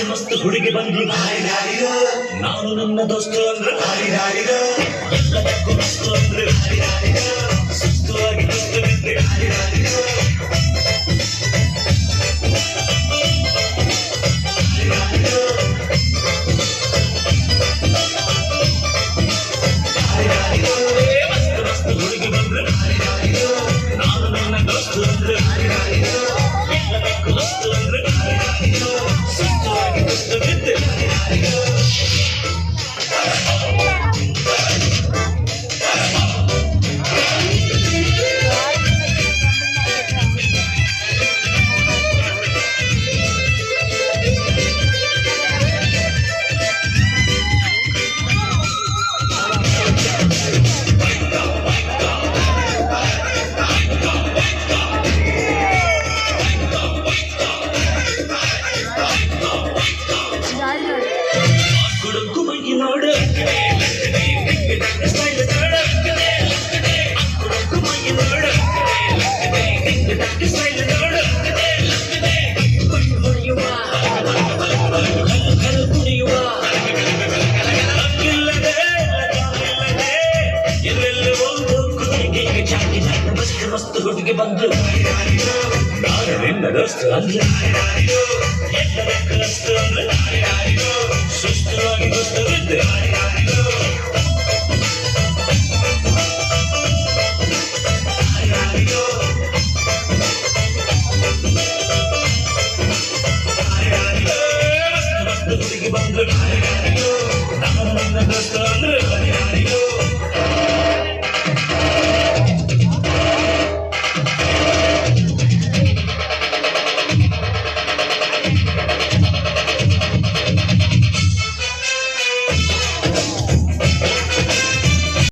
ಮಸ್ತ್ ಹುಡುಗಿ ಬಂದ್ರು ನಾನು ನನ್ನ ದೋಸ್ತು ಅಂದ್ರೆ ಎಲ್ಲದಕ್ಕೂ ಮಸ್ತು ಅಂದ್ರೆ ಸುಸ್ತುವಾಗಿ ದೋಸ್ತು ಬಿದ್ದೆ ಮಸ್ತ್ ಹುಡುಗಿ ಬಂದ್ರು ನಾನು ನನ್ನ ದೋಸ್ತು ಅಂದ್ರೆ ಎಲ್ಲದಕ್ಕೂ ಮಸ್ತು ಅಂದ್ರೆ ಸುಸ್ತುವಾಗಿ ದೋಸ್ತು ಬಿದ್ದೆ ನೋಡು ಸ್ಟೈಲ್ ನೋಡು ನೋಡು ಸ್ಟೈಲ್ ನೋಡು ಕುಣಿಯುವ ಕುಣಿಯುವ ಇಲ್ಲದೆ ಎಲ್ಲೆಲ್ಲ ಒಂದು ಕುಣಿಗೆ ಚಾಟಿ ಮಸ್ತ್ ಮಸ್ತ್ ಹುಡುಗಿ ಬಂದು ನಾನು ನಿನ್ನ ದೋಸ್ತು ಅಂದ್ರೆ ಎಲ್ಲದಕ್ಕೂ ಅಷ್ಟು ಅಂದ್ರೆ ಸುಸ್ತುವಾಗಿ ದೋಸ್ತು ಬಿದ್ದೆ